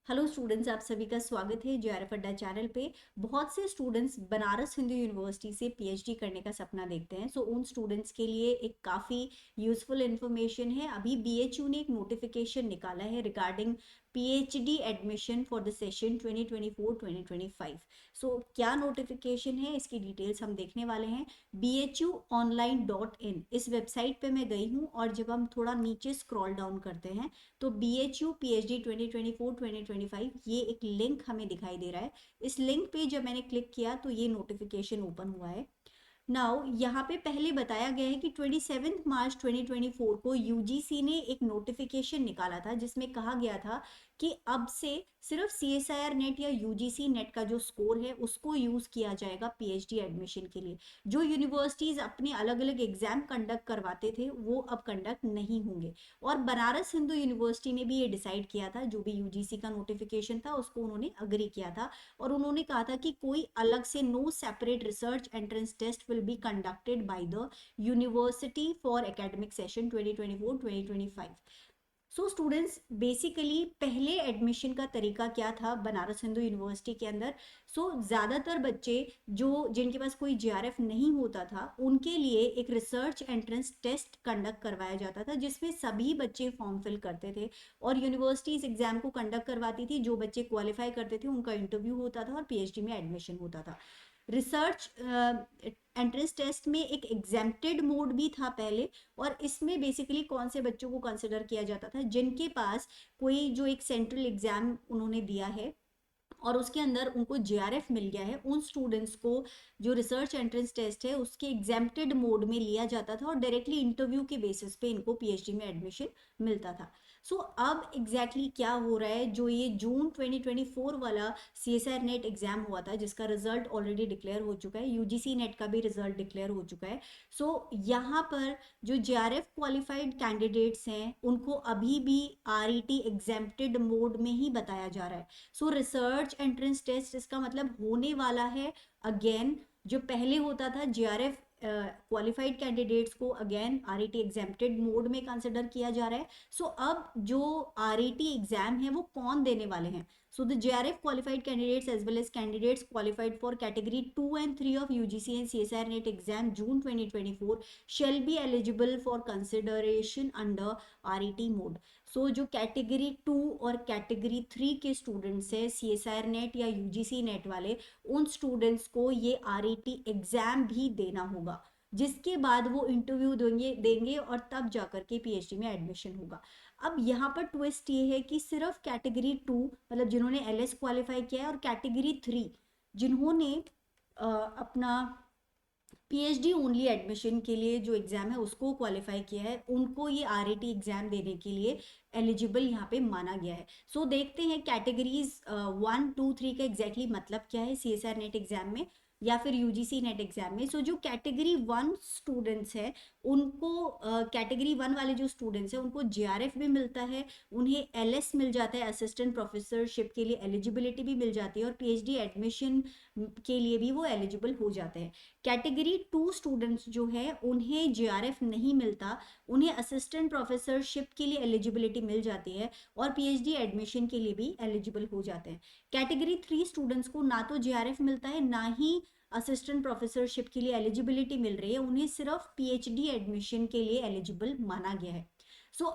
Hello students, आप सभी का स्वागत है जेआरएफ अड्डा चैनल पे। बहुत से स्टूडेंट्स बनारस हिंदू यूनिवर्सिटी से पीएचडी करने का सपना देखते हैं। सो उन स्टूडेंट्स के लिए एक काफ़ी यूजफुल इन्फॉर्मेशन है। अभी बीएचयू ने एक नोटिफिकेशन निकाला है regarding PhD admission for the session 2024-2025। सो क्या नोटिफिकेशन है, इसकी डिटेल्स हम देखने वाले हैं। bhuonline.in इस वेबसाइट पे मैं गई हूँ, और जब हम थोड़ा नीचे स्क्रॉल डाउन करते हैं तो BHU PhD 2024-2025 ये एक लिंक हमें दिखाई दे रहा है। इस लिंक पे जब मैंने क्लिक किया तो ये नोटिफिकेशन ओपन हुआ है। नाउ यहाँ पे पहले बताया गया है कि 27 मार्च 2024 को यूजीसी ने एक नोटिफिकेशन निकाला था जिसमें कहा गया था कि अब से सिर्फ सीएसआईआर नेट या यूजीसी नेट का जो स्कोर है उसको यूज किया जाएगा पीएचडी एडमिशन के लिए। जो यूनिवर्सिटीज अपने अलग अलग एग्जाम कंडक्ट करवाते थे वो अब कंडक्ट नहीं होंगे। और बनारस हिंदू यूनिवर्सिटी ने भी ये डिसाइड किया था, जो भी यूजीसी का नोटिफिकेशन था उसको उन्होंने अग्री किया था। और उन्होंने कहा था कि कोई अलग से no separate research entrance test will be conducted by the university for academic session 2024-2025। So students, basically पहले एडमिशन का तरीका क्या था बनारस हिंदू यूनिवर्सिटी के अंदर। ज़्यादातर बच्चे जो जिनके पास कोई जीआरएफ नहीं होता था उनके लिए एक रिसर्च एंट्रेंस टेस्ट कंडक्ट करवाया जाता था जिसमें सभी बच्चे फॉर्म फिल करते थे और यूनिवर्सिटी इस एग्जाम को कंडक्ट करवाती थी। जो बच्चे क्वालिफाई करते थे उनका इंटरव्यू होता था और पीएचडी में एडमिशन होता था। रिसर्च एंट्रेंस टेस्ट में एक एग्जेम्प्टेड मोड भी था पहले, और इसमें बेसिकली कौन से बच्चों को कंसिडर किया जाता था, जिनके पास कोई जो एक सेंट्रल एग्जाम उन्होंने दिया है और उसके अंदर उनको जीआरएफ मिल गया है, उन स्टूडेंट्स को जो रिसर्च एंट्रेंस टेस्ट है उसके एग्जेम्प्टेड मोड में लिया जाता था और डायरेक्टली इंटरव्यू के बेसिस पे इनको पीएचडी में एडमिशन मिलता था। अब एग्जैक्टली क्या हो रहा है, जो ये जून 2024 वाला सीएसआर नेट एग्जाम हुआ था जिसका रिजल्ट ऑलरेडी डिक्लेयर हो चुका है, यूजीसी नेट का भी रिजल्ट डिक्लेयर हो चुका है। यहाँ पर जो जेआरएफ क्वालिफाइड कैंडिडेट्स हैं उनको अभी भी आरईटी एग्जेम्प्टेड मोड में ही बताया जा रहा है। रिसर्च एंट्रेंस टेस्ट इसका मतलब होने वाला है अगेन। जो पहले होता था जीआरएफ क्वालिफाइड कैंडिडेट्स को अगेन आरईटी एग्जेम्प्टेड मोड में कंसिडर किया जा रहा है। अब जो आरईटी एग्जाम है वो कौन देने वाले हैं? The JRF qualified candidates as well as candidates qualified for category 2 and 3 of UGC and CSIR NET exam June 2024 shall be eligible for consideration under RET mode. जो कैटेगरी 2 और कैटेगरी 3 के students है CSIR नेट या UGC net वाले, उन students को ये RET exam भी देना होगा, जिसके बाद वो इंटरव्यू देंगे और तब जाकर के पीएचडी में एडमिशन होगा। अब यहाँ पर ट्विस्ट ये है कि सिर्फ कैटेगरी 2 मतलब जिन्होंने एलएस क्वालिफाई किया है और कैटेगरी 3 जिन्होंने अपना पीएचडी ओनली एडमिशन के लिए जो एग्जाम है उसको क्वालिफाई किया है, उनको ये आरईटी एग्जाम देने के लिए एलिजिबल यहाँ पे माना गया है। देखते हैं कैटेगरीज 1, 2, 3 का एग्जैक्टली मतलब क्या है सीएसआर नेट एग्जाम में या फिर यूजीसी नेट एग्जाम में। जो कैटेगरी 1 स्टूडेंट्स है उनको कैटेगरी 1 वाले जो स्टूडेंट्स हैं उनको जीआरएफ भी मिलता है, उन्हें एलएस मिल जाता है, असिस्टेंट प्रोफेसरशिप के लिए एलिजिबिलिटी भी मिल जाती है और पीएचडी एडमिशन के लिए भी वो एलिजिबल हो जाते हैं। कैटेगरी 2 स्टूडेंट्स जो है उन्हें जीआरएफ नहीं मिलता, उन्हें असिस्टेंट प्रोफेसरशिप के लिए एलिजिबिलिटी मिल जाती है और पीएचडी एडमिशन के लिए भी एलिजिबल हो जाते हैं। कैटेगरी 3 स्टूडेंट्स को ना तो जीआरएफ मिलता है ना ही असिस्टेंट प्रोफेसरशिप के लिए एलिजिबिलिटी मिल रही है, उन्हें सिर्फ पीएचडी एडमिशन के लिए एलिजिबल माना गया है।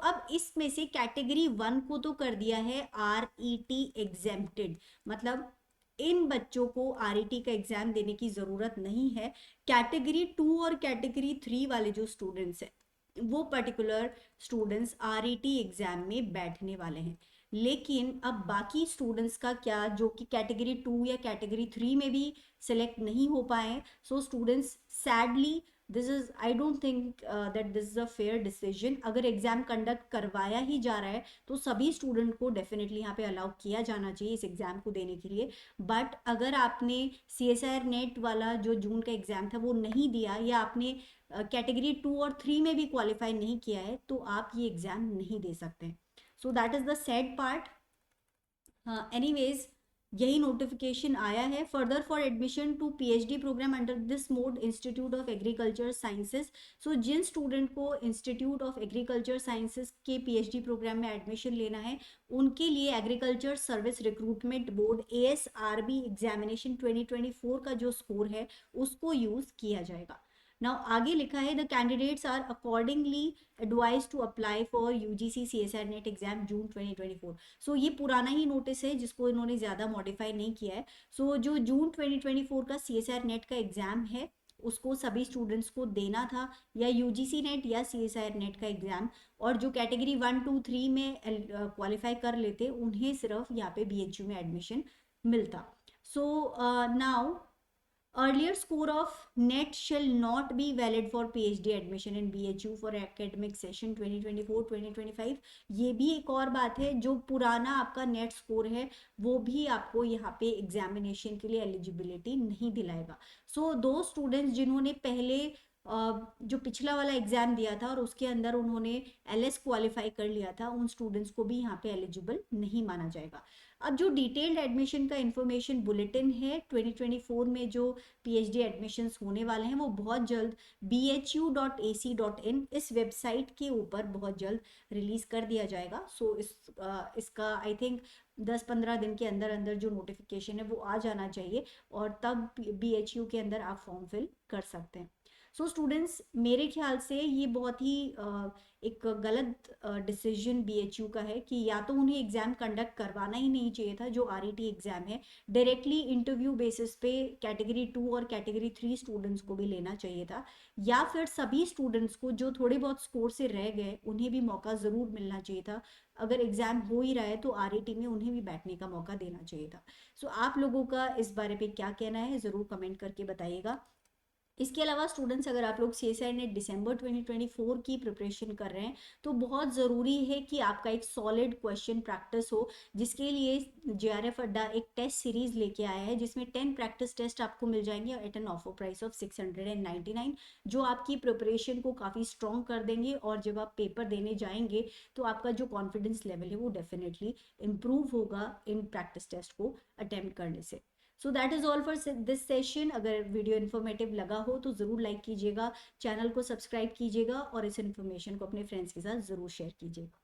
अब इसमें से कैटेगरी 1 को तो कर दिया है आरईटी एग्जेम्प्टेड, मतलब इन बच्चों को आरईटी का एग्जाम देने की जरूरत नहीं है। कैटेगरी 2 और कैटेगरी 3 वाले जो स्टूडेंट्स हैं वो पर्टिकुलर स्टूडेंट्स आरईटी एग्जाम में बैठने वाले हैं। लेकिन अब बाकी स्टूडेंट्स का क्या, जो कि कैटेगरी 2 या कैटेगरी 3 में भी सिलेक्ट नहीं हो पाए। Students sadly this is I don't think that this is a fair decision. अगर एग्जाम कंडक्ट करवाया ही जा रहा है तो सभी स्टूडेंट को डेफिनेटली यहाँ पे अलाउ किया जाना चाहिए इस एग्जाम को देने के लिए। बट अगर आपने सीएसआईआर नेट वाला जो जून का एग्जाम था वो नहीं दिया या आपने कैटेगरी 2 और 3 में भी क्वालिफाई नहीं किया है तो आप ये एग्जाम नहीं दे सकते। That is the sad part. Anyways, यही नोटिफिकेशन आया है। Further for admission to PhD program under this mode institute of agriculture sciences, so जिन स्टूडेंट को इंस्टीट्यूट ऑफ एग्रीकल्चर साइंसेज के पीएचडी प्रोग्राम में एडमिशन लेना है, उनके लिए agriculture service recruitment board ASRB examination 2024 का जो स्कोर है उसको यूज किया जाएगा। नाउ आगे लिखा है the candidates are accordingly advise to apply for UGC CSIR NET exam June 2024। So ये पुराना ही नोटिस है जिसको इन्होंने ज़्यादा मॉडिफाई नहीं किया है। सो जो जून 2024 का CSIR नेट का एग्जाम है उसको सभी स्टूडेंट्स को देना था, या यूजीसी नेट या CSIR नेट का एग्जाम, और जो कैटेगरी 1 2 3 में क्वालिफाई कर लेते उन्हें सिर्फ यहाँ पे BHU में एडमिशन मिलता। So now earlier score of net shall not be valid for PhD admission in BHU for academic session 2024-2025। ये भी एक और बात है, जो पुराना आपका नेट स्कोर है वो भी आपको यहाँ पे एग्जामिनेशन के लिए एलिजिबिलिटी नहीं दिलाएगा। सो दो स्टूडेंट्स जिन्होंने पहले जो पिछला वाला एग्जाम दिया था और उसके अंदर उन्होंने LS क्वालिफाई कर लिया था, उन स्टूडेंट्स को भी यहाँ पे एलिजिबल नहीं माना जाएगा। अब जो डिटेल्ड एडमिशन का इंफॉर्मेशन बुलेटिन है 2024 में जो PhD एडमिशन्स होने वाले हैं वो बहुत जल्द bhu.ac.in इस वेबसाइट के ऊपर बहुत जल्द रिलीज कर दिया जाएगा। सो इसका आई थिंक 10-15 दिन के अंदर अंदर जो नोटिफिकेशन है वो आ जाना चाहिए, और तब BHU के अंदर आप फॉर्म फिल कर सकते हैं। सो स्टूडेंट्स, मेरे ख्याल से ये बहुत ही एक गलत डिसीजन BHU का है कि या तो उन्हें एग्ज़ाम कंडक्ट करवाना ही नहीं चाहिए था, जो RET एग्ज़ाम है डायरेक्टली इंटरव्यू बेसिस पे कैटेगरी 2 और कैटेगरी 3 स्टूडेंट्स को भी लेना चाहिए था, या फिर सभी स्टूडेंट्स को जो थोड़े बहुत स्कोर से रह गए उन्हें भी मौका ज़रूर मिलना चाहिए था। अगर एग्ज़ाम हो ही रहा है तो RET में उन्हें भी बैठने का मौका देना चाहिए था। सो आप लोगों का इस बारे पे क्या कहना है ज़रूर कमेंट करके बताइएगा। इसके अलावा स्टूडेंट्स, अगर आप लोग CSIR नेट दिसंबर 2024 की प्रिपरेशन कर रहे हैं तो बहुत ज़रूरी है कि आपका एक सॉलिड क्वेश्चन प्रैक्टिस हो, जिसके लिए JRF अड्डा एक टेस्ट सीरीज लेके आया है जिसमें 10 प्रैक्टिस टेस्ट आपको मिल जाएंगे at an offer price of 699, जो आपकी प्रिपरेशन को काफ़ी स्ट्रॉन्ग कर देंगे, और जब आप पेपर देने जाएंगे तो आपका जो कॉन्फिडेंस लेवल है वो डेफिनेटली इम्प्रूव होगा इन प्रैक्टिस टेस्ट को अटेम्प्ट करने से। So that is all for this session. अगर वीडियो इन्फॉर्मेटिव लगा हो तो ज़रूर लाइक कीजिएगा, चैनल को सब्सक्राइब कीजिएगा और इस इन्फॉर्मेशन को अपने फ्रेंड्स के साथ ज़रूर शेयर कीजिएगा।